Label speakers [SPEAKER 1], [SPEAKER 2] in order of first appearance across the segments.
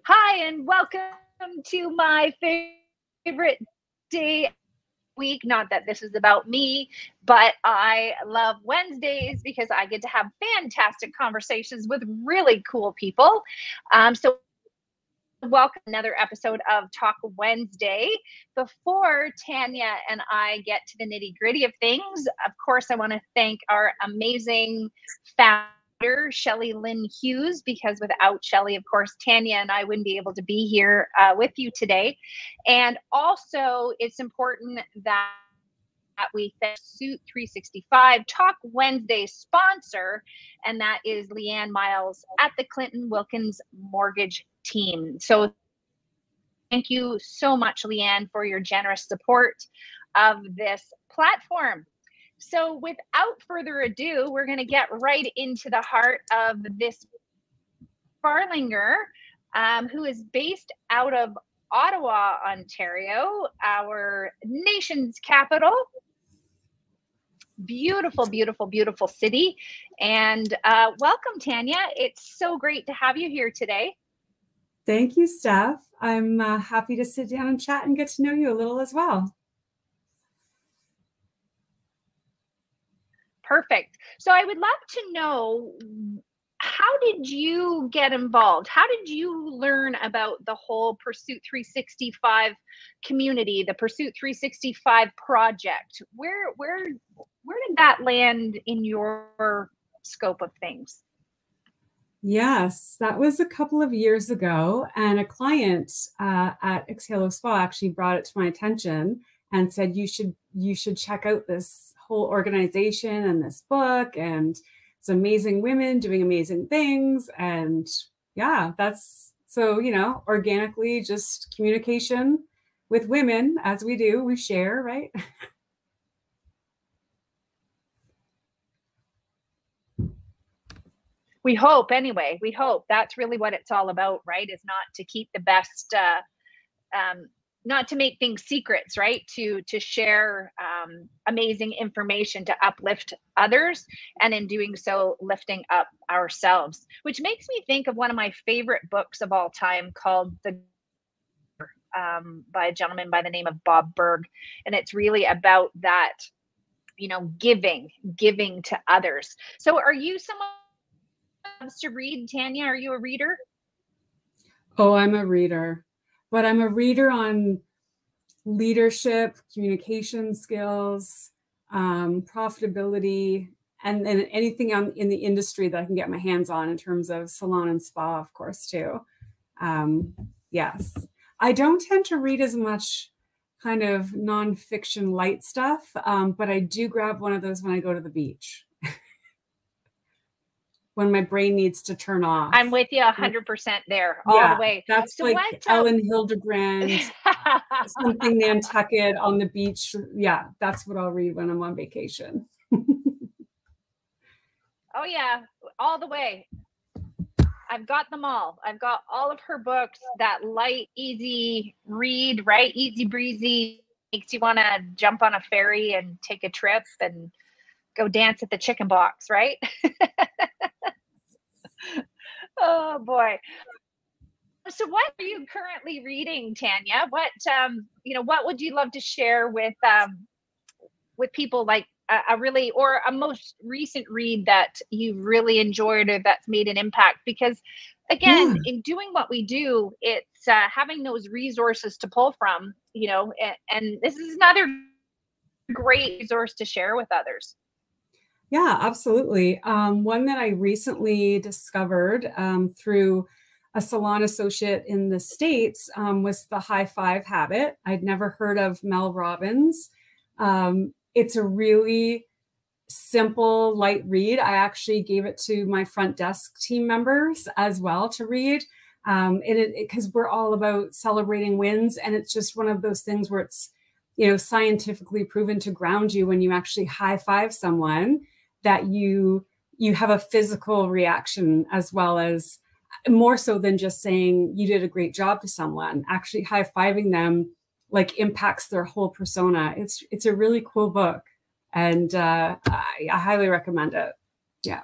[SPEAKER 1] Hi, and welcome to my favorite day week. Not that this is about me, but I love Wednesdays because I get to have fantastic conversations with really cool people. So welcome to another episode of Talk Wednesday. Before Tanya and I get to the nitty gritty of things, of course, I want to thank our amazing founder, Shelley Lynn Hughes, because without Shelley, of course, Tanya and I wouldn't be able to be here with you today. And also, it's important that we thank Suit 365 Talk Wednesday sponsor, and that is Leanne Miles at the Clinton Wilkins Mortgage Team. So thank you so much, Leanne, for your generous support of this platform. So without further ado, we're going to get right into the heart of this Farlinger, who is based out of Ottawa, Ontario, our nation's capital. Beautiful, beautiful, beautiful city. And welcome, Tanya. It's so great to have you here today.
[SPEAKER 2] Thank you, Steph. I'm happy to sit down and chat and get to know you a little as well.
[SPEAKER 1] Perfect. So I would love to know, how did you get involved? How did you learn about the whole Pursuit 365 community, the Pursuit 365 project? Where did that land in your scope of things?
[SPEAKER 2] Yes, that was a couple of years ago, and a client at Exhalo Spa actually brought it to my attention and said, you should check out this whole organization and this book, and it's amazing women doing amazing things. And yeah, that's so, organically, just communication with women, as we do, we share, right?
[SPEAKER 1] We hope, anyway. We hope that's really what it's all about, right? Is not to keep the best, not to make things secrets, right? To share amazing information to uplift others, and in doing so, lifting up ourselves. Which makes me think of one of my favorite books of all time called by a gentleman by the name of Bob Berg, and it's really about that, giving to others. So, are you someone loves to read, Tanya? Are you a reader?
[SPEAKER 2] Oh, I'm a reader, but I'm a reader on leadership, communication skills, profitability, and anything in the industry that I can get my hands on in terms of salon and spa, of course, too. Yes, I don't tend to read as much kind of nonfiction light stuff, but I do grab one of those when I go to the beach. When my brain needs to turn off.
[SPEAKER 1] I'm with you 100% there, all the way.
[SPEAKER 2] That's so like Ellen Hildebrand, something Nantucket on the beach. Yeah, that's what I'll read when I'm on vacation.
[SPEAKER 1] Oh yeah, all the way. I've got them all. I've got all of her books, that light, easy read, right? Easy breezy, makes you want to jump on a ferry and take a trip and go dance at the chicken box, right? Oh boy. So what are you currently reading, Tanya? What would you love to share with people, like a really, or a most recent read that you've really enjoyed or that's made an impact? Because again, in doing what we do, it's having those resources to pull from, and this is another great resource to share with others.
[SPEAKER 2] Yeah, absolutely. One that I recently discovered through a salon associate in the States was The High Five Habit. I'd never heard of Mel Robbins. It's a really simple, light read. I actually gave it to my front desk team members as well to read. Because we're all about celebrating wins. And it's just one of those things where it's, scientifically proven to ground you when you actually high five someone, that you have a physical reaction, as well as more so than just saying you did a great job to someone. Actually high-fiving them like impacts their whole persona. It's a really cool book, and I highly recommend it. Yeah.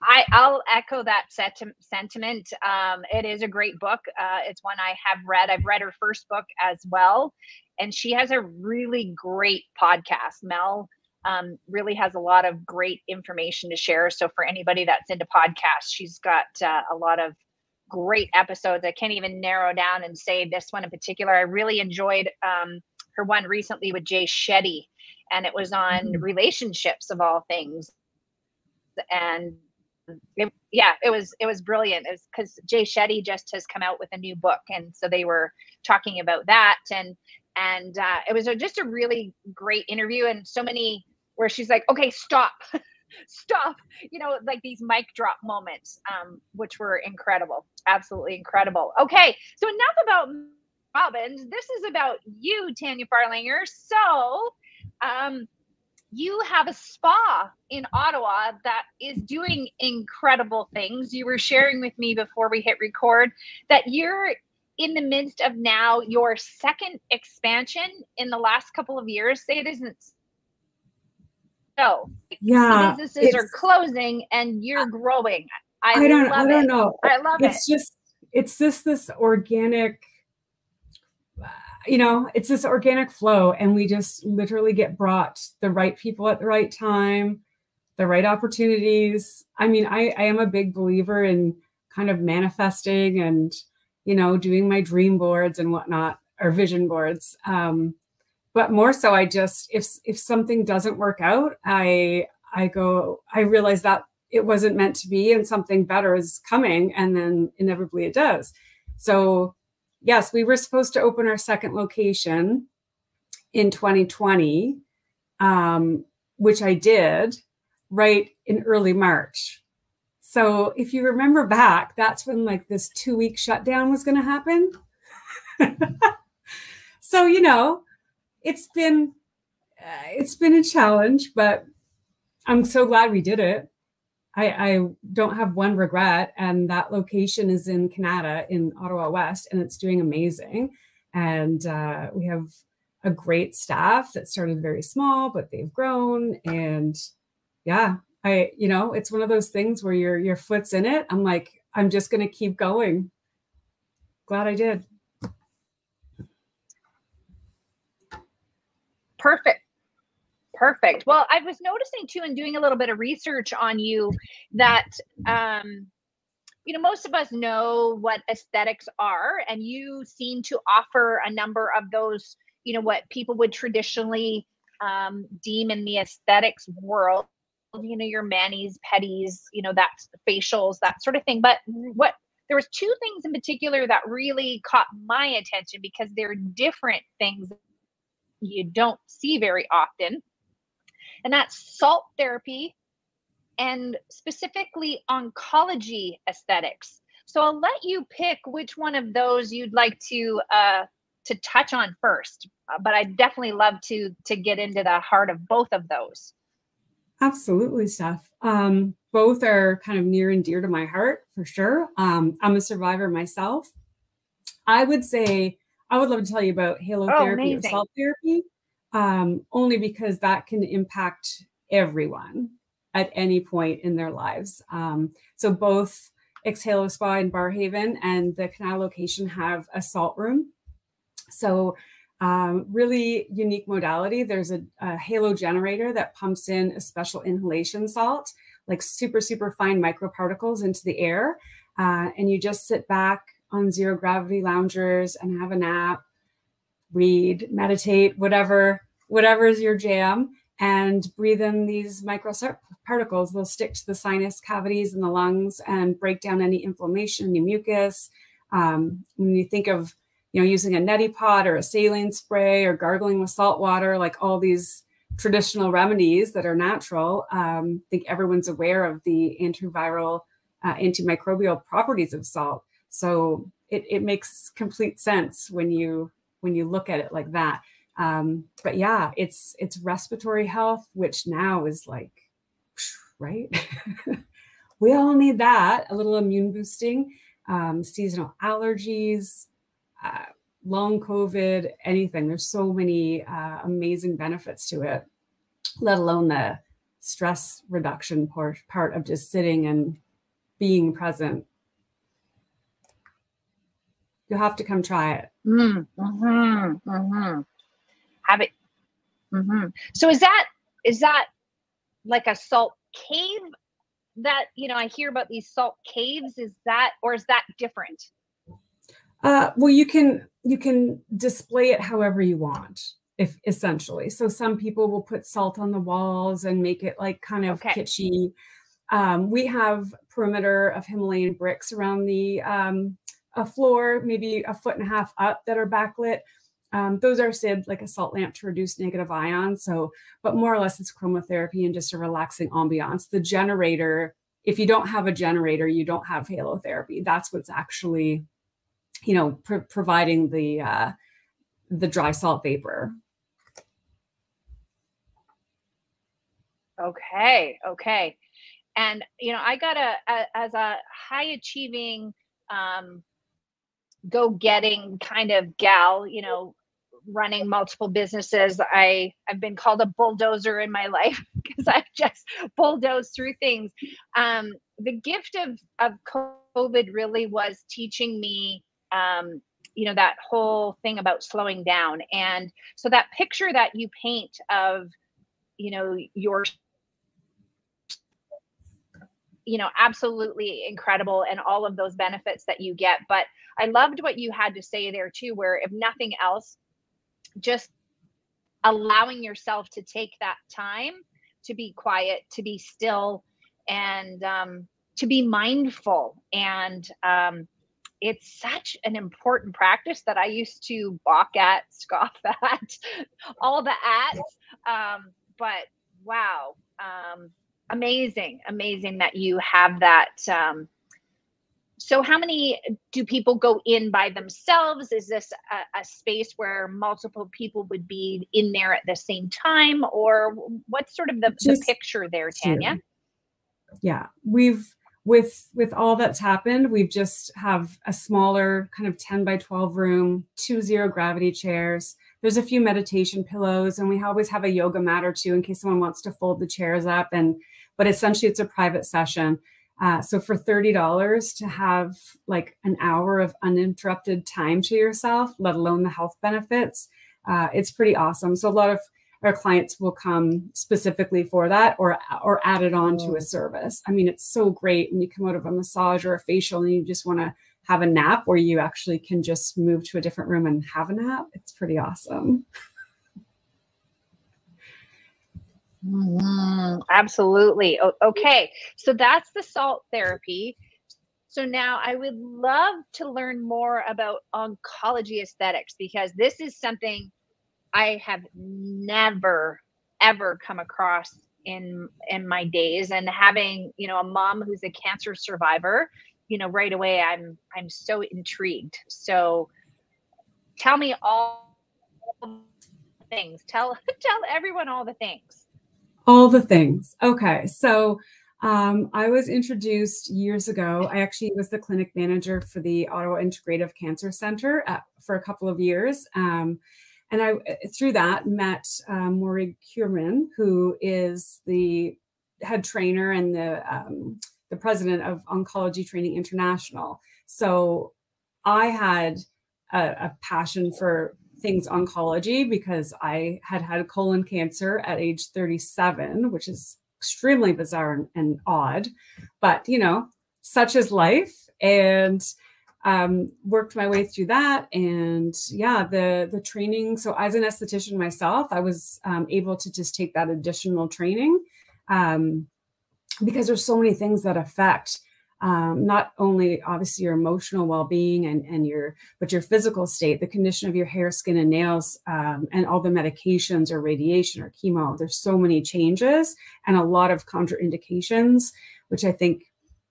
[SPEAKER 1] I I'll echo that sentiment. It is a great book. It's one I have read. I've read her first book as well. And she has a really great podcast. Mel really has a lot of great information to share. So for anybody that's into podcasts, she's got a lot of great episodes. I can't even narrow down and say this one in particular. I really enjoyed her one recently with Jay Shetty, and it was on relationships of all things. And it was brilliant. It's because Jay Shetty just has come out with a new book, and so they were talking about that, and it was just a really great interview, and so many where she's like, okay, stop, stop, like these mic drop moments, which were incredible, absolutely incredible. Okay, so enough about Robbins. This is about you, Tanya Farlinger. So, you have a spa in Ottawa that is doing incredible things. You were sharing with me before we hit record that you're in the midst of now your second expansion in the last couple of years. Say it isn't so.
[SPEAKER 2] Yeah,
[SPEAKER 1] businesses are closing and you're growing.
[SPEAKER 2] I don't know.
[SPEAKER 1] I love it.
[SPEAKER 2] It's just this organic, it's this organic flow, and we just literally get brought the right people at the right time, the right opportunities. I mean, I am a big believer in kind of manifesting and, doing my dream boards and whatnot, or vision boards. But more so, if something doesn't work out, I realize that it wasn't meant to be and something better is coming, and then inevitably it does. So yes, we were supposed to open our second location in 2020, which I did right in early March. So if you remember back, that's when like this 2-week shutdown was going to happen. So, it's been a challenge, but I'm so glad we did it. I don't have one regret, and that location is in Canada, in Ottawa West, and it's doing amazing. And we have a great staff that started very small, but they've grown. And yeah, it's one of those things where your foot's in it. I'm like, I'm just going to keep going. Glad I did.
[SPEAKER 1] Perfect. Well, I was noticing too, and doing a little bit of research on you, that most of us know what aesthetics are, and you seem to offer a number of those, what people would traditionally deem in the aesthetics world, your manis, pedis, that's facials, that sort of thing. But there was two things in particular that really caught my attention, because they're different things you don't see very often. And that's salt therapy and specifically oncology aesthetics. So I'll let you pick which one of those you'd like to touch on first. But I'd definitely love to get into the heart of both of those.
[SPEAKER 2] Absolutely, Steph. Both are kind of near and dear to my heart, for sure. I'm a survivor myself. I would say I would love to tell you about halotherapy or salt therapy, only because that can impact everyone at any point in their lives. So both Exhalo Spa in Barrhaven and the Canal location have a salt room. So really unique modality. There's a halo generator that pumps in a special inhalation salt, like super, super fine microparticles into the air. And you just sit back on zero gravity loungers and have a nap, read, meditate, whatever is your jam, and breathe in these microparticles. They'll stick to the sinus cavities in the lungs and break down any inflammation, any mucus. When you think of, using a neti pot or a saline spray or gargling with salt water, like all these traditional remedies that are natural, I think everyone's aware of the antiviral, antimicrobial properties of salt. So it makes complete sense when you look at it like that. But yeah, it's respiratory health, which now is like, right? We all need that, a little immune boosting, seasonal allergies, long COVID, anything. There's so many amazing benefits to it, let alone the stress reduction part of just sitting and being present. You'll have to come try it.
[SPEAKER 1] Have it. So is that like a salt cave that, I hear about these salt caves? Is that different?
[SPEAKER 2] Well, you can display it however you want, if essentially. So some people will put salt on the walls and make it like kind of kitschy. We have perimeter of Himalayan bricks around the a floor, maybe 1.5 feet up, that are backlit. Those are said like a salt lamp to reduce negative ions. So, but more or less it's chromotherapy and just a relaxing ambiance. The generator, if you don't have a generator, you don't have halotherapy. That's what's actually, providing the dry salt vapor.
[SPEAKER 1] Okay. And, I got as a high achieving, go-getting kind of gal, running multiple businesses, I've been called a bulldozer in my life because I've just bulldozed through things. The gift of COVID really was teaching me, that whole thing about slowing down. And so that picture that you paint of, your absolutely incredible, and all of those benefits that you get. But I loved what you had to say there too, where if nothing else, just allowing yourself to take that time to be quiet, to be still, and to be mindful. And it's such an important practice that I used to balk at, scoff at, all the ats. But wow. Amazing that you have that. So how many do people go in by themselves? Is this a space where multiple people would be in there at the same time? Or what's sort of the picture there, Tanya?
[SPEAKER 2] Yeah, with all that's happened, we've just have a smaller kind of 10 by 12 room, 2 zero gravity chairs. There's a few meditation pillows, and we always have a yoga mat or two in case someone wants to fold the chairs up. But essentially it's a private session. So for $30 to have like an hour of uninterrupted time to yourself, let alone the health benefits, it's pretty awesome. So a lot of our clients will come specifically for that, or add it on to a service. I mean, it's so great when you come out of a massage or a facial and you just want to have a nap, where you actually can just move to a different room and have a nap. It's pretty awesome.
[SPEAKER 1] Absolutely. Okay. So that's the salt therapy. So now I would love to learn more about oncology aesthetics, because this is something I have never, ever come across in my days. And having, a mom who's a cancer survivor, right away, I'm so intrigued. So tell me all the things. Tell everyone all the things.
[SPEAKER 2] All the things. Okay. So I was introduced years ago. I actually was the clinic manager for the Ottawa Integrative Cancer Center for a couple of years. And I, through that, met Maury Kuhrman, who is the head trainer and the president of Oncology Training International. So I had a passion for things oncology because I had colon cancer at age 37, which is extremely bizarre and odd, but such is life. And worked my way through that. And yeah, the training. So as an esthetician myself, I was able to just take that additional training because there's so many things that affect not only obviously your emotional well-being but your physical state, the condition of your hair, skin, and nails, and all the medications or radiation or chemo. There's so many changes and a lot of contraindications, which I think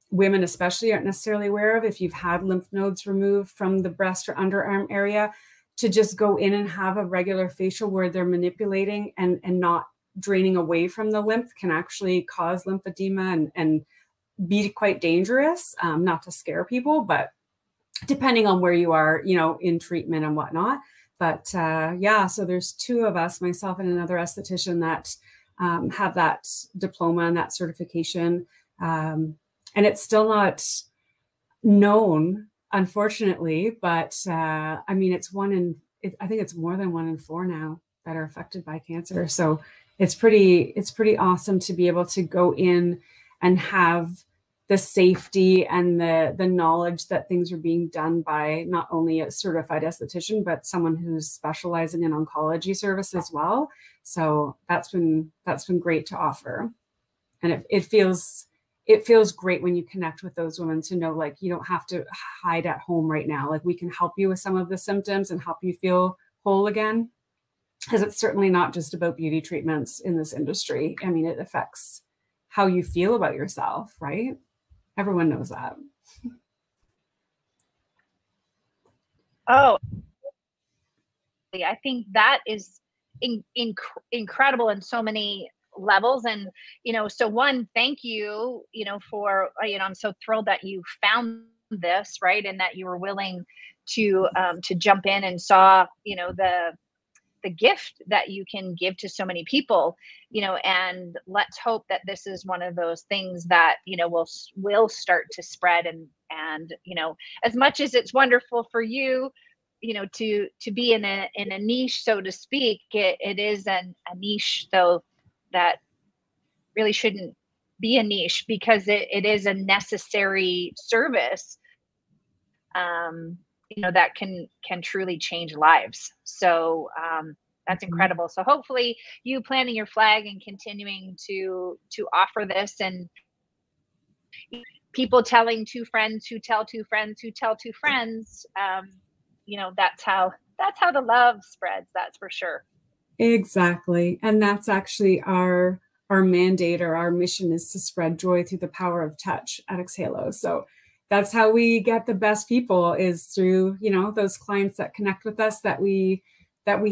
[SPEAKER 2] women especially aren't necessarily aware of. If you've had lymph nodes removed from the breast or underarm area, to just go in and have a regular facial where they're manipulating and not draining away from the lymph can actually cause lymphedema and be quite dangerous. Not to scare people, but depending on where you are, in treatment and whatnot. But yeah, so there's two of us, myself and another esthetician, that have that diploma and that certification. And it's still not known, unfortunately, but I mean, I think it's more than 1 in 4 now that are affected by cancer. So it's pretty awesome to be able to go in and have the safety and the knowledge that things are being done by not only a certified esthetician, but someone who's specializing in oncology service as well. So that's been great to offer. And it feels great when you connect with those women to know, like, you don't have to hide at home right now. Like, we can help you with some of the symptoms and help you feel whole again. Because it's certainly not just about beauty treatments in this industry. I mean, it affects how you feel about yourself, right? Everyone knows that.
[SPEAKER 1] Oh, I think that is incredible in so many levels. And, so one, thank you, for, I'm so thrilled that you found this, right. And that you were willing to jump in and saw, the gift that you can give to so many people, and let's hope that this is one of those things that, will start to spread. And, as much as it's wonderful for you, to be in a niche, so to speak, it is a niche, though, that really shouldn't be a niche, because it is a necessary service, that can truly change lives. So that's incredible. So hopefully you planting your flag and continuing to offer this, and people telling 2 friends who tell 2 friends who tell 2 friends, that's how the love spreads. That's for sure.
[SPEAKER 2] Exactly. And that's actually our mandate, or our mission, is to spread joy through the power of touch at Exhalo. So that's how we get the best people, is through, those clients that connect with us, that we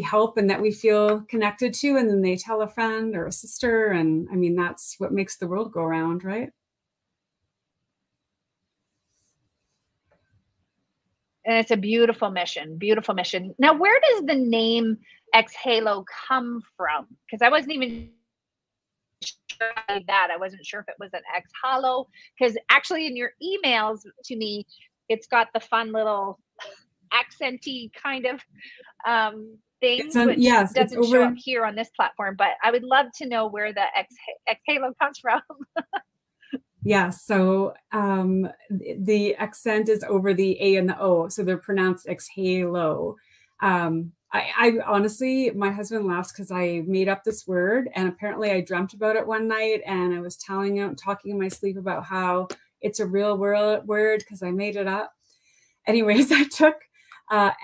[SPEAKER 2] help and that we feel connected to, and then they tell a friend or a sister. And I mean, that's what makes the world go round, right?
[SPEAKER 1] And it's a beautiful mission, beautiful mission. Now, where does the name Exhalo come from? Because I wasn't even sure that. I wasn't sure if it was an Exhalo, because actually in your emails to me, it's got the fun little accenty kind of things, which doesn't show up here on this platform. But I would love to know where the Exhalo comes from.
[SPEAKER 2] Yeah, so the accent is over the A and the O, so they're pronounced Exhalo. I honestly, my husband laughs because I made up this word, and apparently I dreamt about it one night, and I was talking in my sleep about how it's a real word because I made it up. Anyways, I took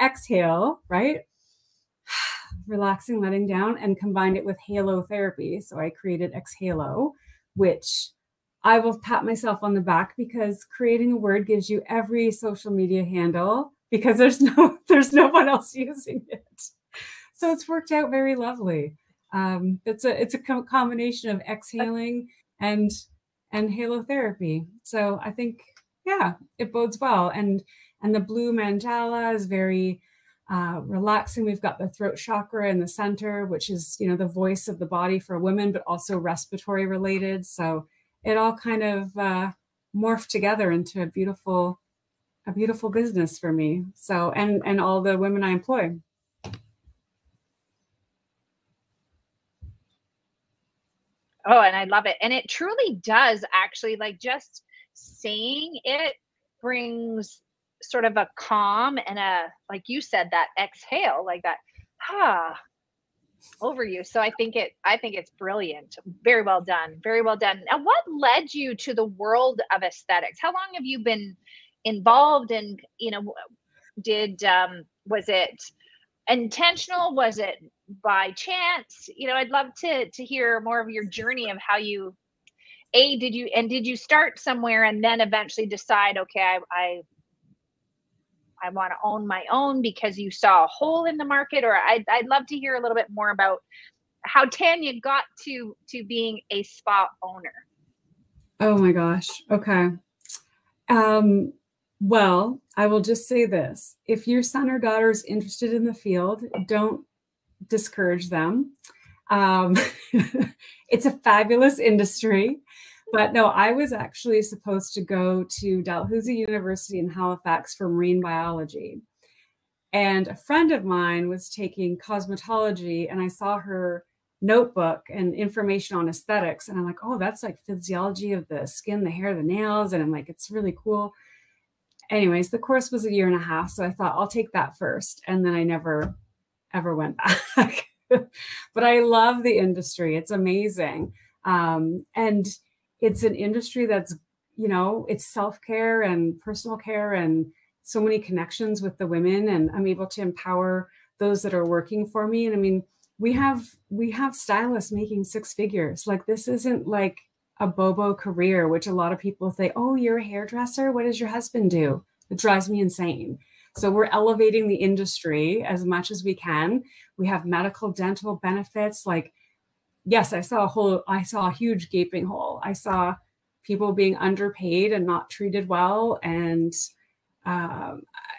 [SPEAKER 2] exhale, right? Relaxing, letting down, and combined it with halo therapy. So I created Exhalo, which I will pat myself on the back, because creating a word gives you every social media handle, because there's no one else using it. So it's worked out very lovely. It's a combination of exhaling and halotherapy. So I think, yeah, it bodes well. And the blue mandala is very relaxing. We've got the throat chakra in the center, which is, the voice of the body for women, but also respiratory related. So it all kind of morphed together into a beautiful business for me. So, and all the women I employ.
[SPEAKER 1] Oh, and I love it. And it truly does, actually, like, just saying it brings sort of a calm and like you said, that exhale, like that, over you. So I think it's brilliant. Very well done. Very well done. Now, what led you to the world of aesthetics? How long have you been involved in, was it intentional? Was it by chance? I'd love to hear more of your journey of how you, did you start somewhere and then eventually decide, okay, I want to own my own because you saw a hole in the market? Or I'd love to hear a little bit more about how Tanya got to being a spa owner.
[SPEAKER 2] Oh my gosh. Okay. Well, I will just say this. If your son or daughter is interested in the field, don't discourage them. It's a fabulous industry. But no, I was actually supposed to go to Dalhousie University in Halifax for marine biology. And a friend of mine was taking cosmetology, and I saw her notebook and information on aesthetics. And I'm like, oh, that's like physiology of the skin, the hair, the nails. And I'm like, it's really cool. Anyways, the course was 1.5 years. So I thought I'll take that first. And then I never, ever went back. But I love the industry. It's amazing. And it's an industry that's, you know, it's self-care and personal care and so many connections with the women, and I'm able to empower those that are working for me. And I mean, we have stylists making 6 figures. Like, this isn't like a bobo career, which a lot of people say, oh, you're a hairdresser. What does your husband do? It drives me insane. So we're elevating the industry as much as we can. We have medical, dental benefits. Like, yes, I saw a huge gaping hole. I saw people being underpaid and not treated well. And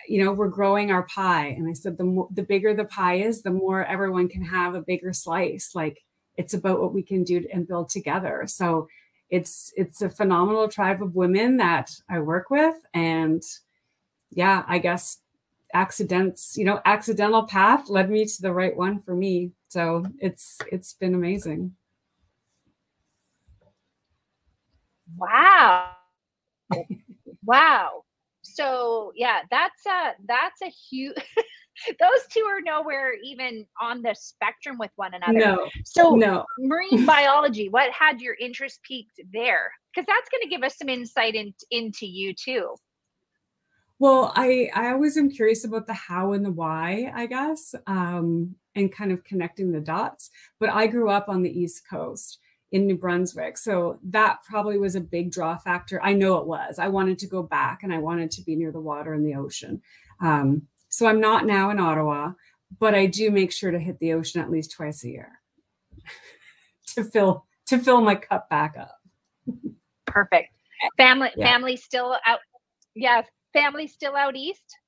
[SPEAKER 2] you know, we're growing our pie. And I said, the bigger the pie is, the more everyone can have a bigger slice. Like, it's about what we can do and build together. So it's a phenomenal tribe of women that I work with. And yeah, I guess accidental path led me to the right one for me. So it's been amazing.
[SPEAKER 1] Wow. Wow. So yeah, that's a huge, those two are nowhere even on the spectrum with one another.
[SPEAKER 2] No,
[SPEAKER 1] so
[SPEAKER 2] no.
[SPEAKER 1] Marine biology, what had your interest peaked there? Because that's going to give us some insight into you too.
[SPEAKER 2] Well, I always am curious about the how and the why, I guess, and kind of connecting the dots. But I grew up on the East Coast in New Brunswick. So that probably was a big draw factor. I know it was. I wanted to go back and I wanted to be near the water and the ocean. So I'm not now in Ottawa, but I do make sure to hit the ocean at least twice a year to fill my cup back up.
[SPEAKER 1] Perfect. Family still out. Yeah. Family still out east?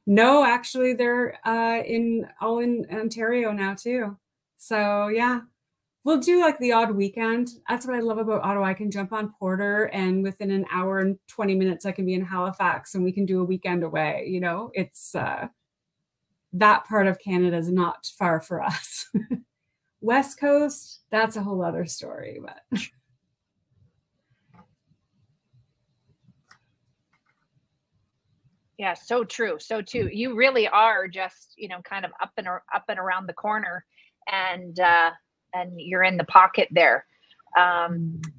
[SPEAKER 2] No, actually they're all in Ontario now too. So yeah. We'll do like the odd weekend. That's what I love about Ottawa. I can jump on Porter and within an hour and 20 minutes, I can be in Halifax and we can do a weekend away. You know, it's that part of Canada is not far for us. West Coast, that's a whole other story, but.
[SPEAKER 1] Yeah, so true. So too. You really are just, you know, kind of up and around the corner, and you're in the pocket there.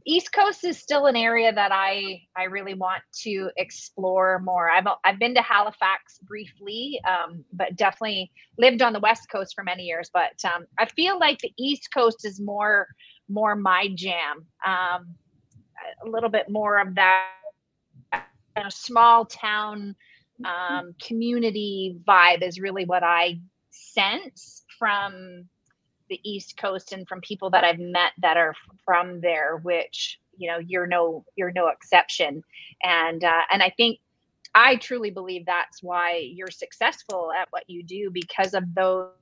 [SPEAKER 1] East Coast is still an area that I really want to explore more. I've been to Halifax briefly, but definitely lived on the West Coast for many years. But I feel like the East Coast is more my jam. A little bit more of that, you know, small town community vibe is really what I sense from the East Coast and from people that I've met that are from there, which, you know, you're no exception. And I think, I truly believe that's why you're successful at what you do, because of those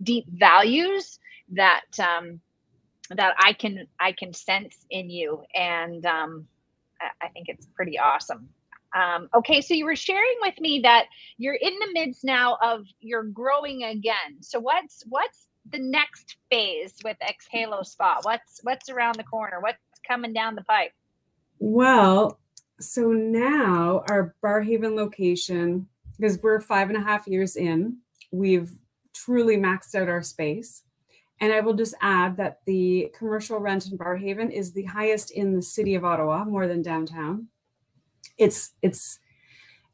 [SPEAKER 1] deep values that I can sense in you. And I think it's pretty awesome. Okay, so you were sharing with me that you're in the midst now of you're growing again. So what's the next phase with Exhalo Spa? What's around the corner? What's coming down the pipe?
[SPEAKER 2] Well, so now our Barrhaven location, because we're 5.5 years in, we've truly maxed out our space. And I will just add that the commercial rent in Barrhaven is the highest in the city of Ottawa, more than downtown. It's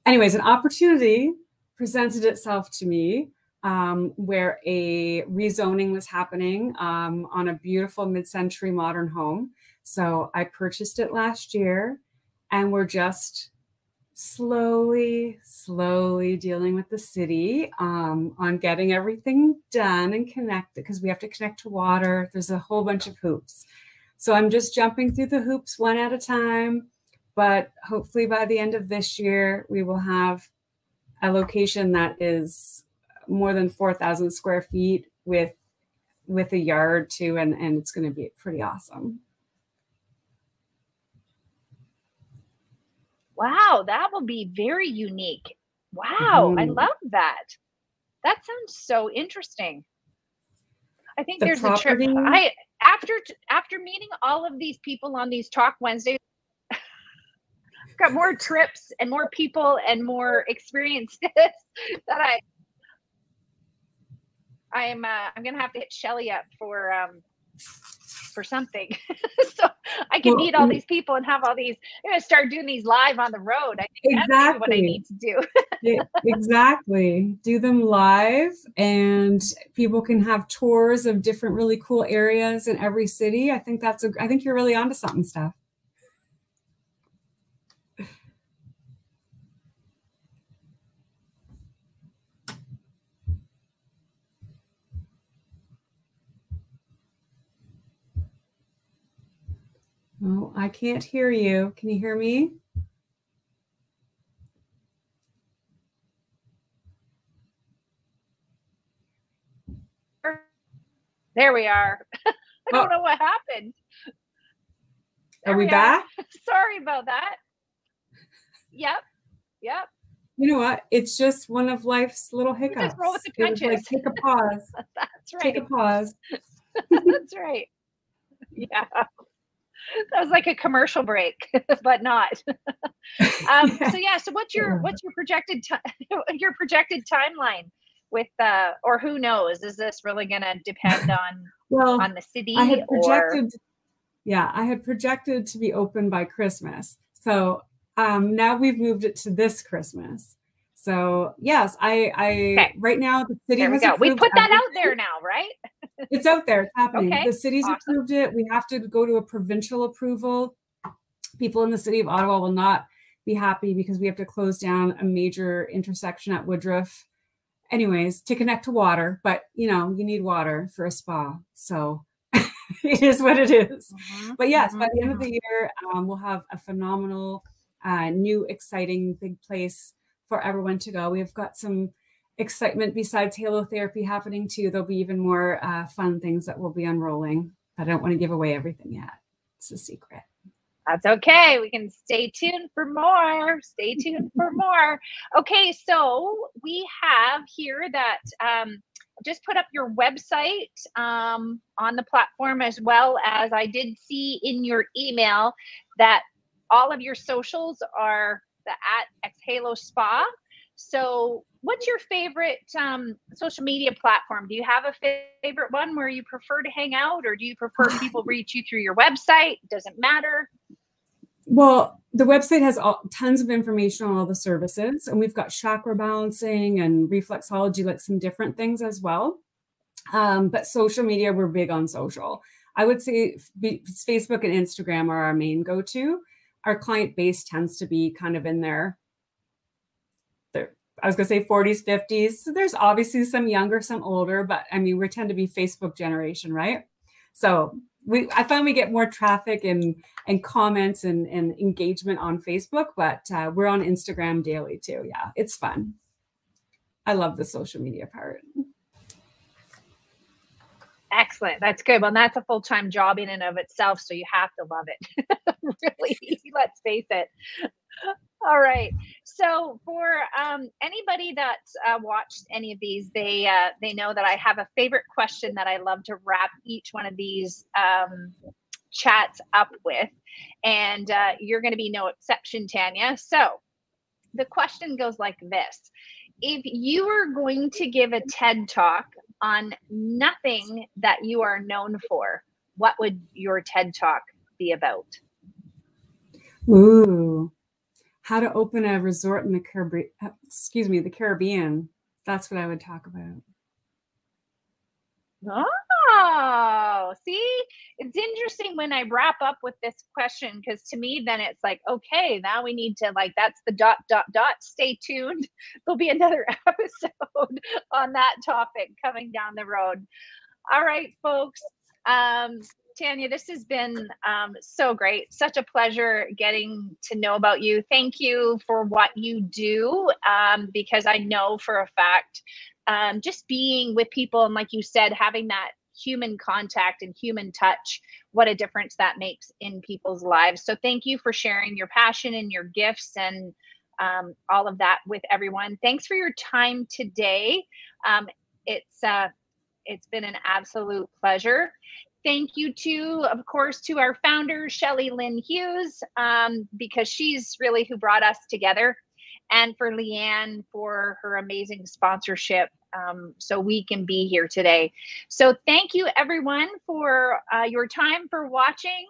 [SPEAKER 2] anyways, an opportunity presented itself to me where a rezoning was happening on a beautiful mid-century modern home. So I purchased it last year, and we're just slowly dealing with the city on getting everything done and connected, because we have to connect to water. There's a whole bunch of hoops. So I'm just jumping through the hoops one at a time. But hopefully by the end of this year, we will have a location that is more than 4,000 square feet with a yard too. And it's going to be pretty awesome.
[SPEAKER 1] Wow, that will be very unique. Wow, I
[SPEAKER 2] Mhm.
[SPEAKER 1] love that. That sounds so interesting. I think
[SPEAKER 2] The
[SPEAKER 1] there's a trip.
[SPEAKER 2] property.
[SPEAKER 1] I after meeting all of these people on these Talk Wednesdays, got more trips and more people and more experiences that I'm gonna have to hit Shelly up for something. So I can
[SPEAKER 2] Well,
[SPEAKER 1] meet all these people and have all these. I'm gonna start doing these live on the road. I think that's maybe what I
[SPEAKER 2] exactly.
[SPEAKER 1] need to do.
[SPEAKER 2] Exactly. Do them live, and people can have tours of different really cool areas in every city. I think you're really onto something, Steph. Oh, I can't hear you. Can you hear me?
[SPEAKER 1] There we are. I
[SPEAKER 2] Oh,
[SPEAKER 1] don't know what happened.
[SPEAKER 2] are
[SPEAKER 1] There
[SPEAKER 2] we
[SPEAKER 1] we are.
[SPEAKER 2] back?
[SPEAKER 1] Sorry about that. Yep. Yep.
[SPEAKER 2] You know what? It's just one of life's little
[SPEAKER 1] We just roll with
[SPEAKER 2] hiccups.
[SPEAKER 1] the
[SPEAKER 2] It was like,
[SPEAKER 1] punches.
[SPEAKER 2] take a pause,
[SPEAKER 1] That's
[SPEAKER 2] take a
[SPEAKER 1] right.
[SPEAKER 2] pause.
[SPEAKER 1] That's right. Yeah. That was like a commercial break, but not.
[SPEAKER 2] Yeah.
[SPEAKER 1] So yeah, so what's your projected your projected timeline with or who knows? Is this really gonna depend
[SPEAKER 2] Well,
[SPEAKER 1] on the
[SPEAKER 2] I
[SPEAKER 1] city
[SPEAKER 2] had
[SPEAKER 1] or
[SPEAKER 2] projected, yeah, I had projected to be open by Christmas. So now we've moved it to this Christmas. So yes, I
[SPEAKER 1] okay,
[SPEAKER 2] right now the city
[SPEAKER 1] there we
[SPEAKER 2] has
[SPEAKER 1] go. We
[SPEAKER 2] approved
[SPEAKER 1] put that out
[SPEAKER 2] everything.
[SPEAKER 1] there now, right?
[SPEAKER 2] It's out there, it's happening.
[SPEAKER 1] Okay,
[SPEAKER 2] The city's
[SPEAKER 1] awesome.
[SPEAKER 2] approved it. We have to go to a provincial approval. People in the city of Ottawa will not be happy because we have to close down a major intersection at Woodruff. Anyways, to connect to water, but you know, you need water for a spa. So it is what it is.
[SPEAKER 1] Mm-hmm,
[SPEAKER 2] But yes, by
[SPEAKER 1] mm-hmm.
[SPEAKER 2] the end of the year, we'll have a phenomenal, new, exciting big place for everyone to go. We've got some excitement besides Halo Therapy happening too. There'll be even more fun things that will be unrolling. I don't want to give away everything yet. It's a secret.
[SPEAKER 1] That's okay. We can stay tuned for more. Stay tuned for more. Okay, so we have here that just put up your website on the platform, as well as I did see in your email that all of your socials are the at Exhalo Spa. So what's your favorite social media platform? Do you have a favorite one where you prefer to hang out, or do you prefer people reach you through your website? Doesn't matter.
[SPEAKER 2] Well, the website has tons of information on all the services, and we've got chakra balancing and reflexology, like some different things as well. But social media, we're big on social. I would say Facebook and Instagram are our main go-to. Our client base tends to be kind of in I was going to say 40s, 50s. So there's obviously some younger, some older, but I mean, we tend to be Facebook generation, right? So I find we get more traffic and comments and engagement on Facebook, but we're on Instagram daily too. Yeah, it's fun. I love the social media part.
[SPEAKER 1] Excellent. That's good. Well, that's a full-time job in and of itself, so you have to love it. Really, let's face it. All right. So for anybody that's watched any of these, they know that I have a favorite question that I love to wrap each one of these chats up with, and you're going to be no exception, Tanya. So the question goes like this: if you were going to give a TED talk on nothing that you are known for, what would your TED talk be about?
[SPEAKER 2] Ooh, how to open a resort in the Caribbean. Excuse me, the Caribbean. That's what I would talk about.
[SPEAKER 1] Oh, see, it's interesting when I wrap up with this question, because to me, then it's like, okay, now we need to, like, that's the dot, dot, dot. Stay tuned. There'll be another episode on that topic coming down the road. All right, folks. Tanya, this has been so great. Such a pleasure getting to know about you. Thank you for what you do, because I know for a fact, just being with people and, like you said, having that human contact and human touch, what a difference that makes in people's lives. So thank you for sharing your passion and your gifts and all of that with everyone. Thanks for your time today. It's been an absolute pleasure. Thank you to, of course, to our founder, Shelley Lynn Hughes, because she's really who brought us together, and for Leanne for her amazing sponsorship, so we can be here today. So thank you, everyone, for your time, for watching.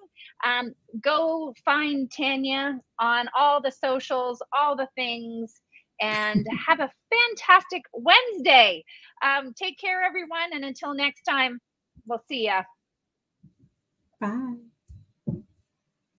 [SPEAKER 1] Go find Tanya on all the socials, all the things, and have a fantastic Wednesday. Take care, everyone, and until next time, we'll see ya.
[SPEAKER 2] Bye.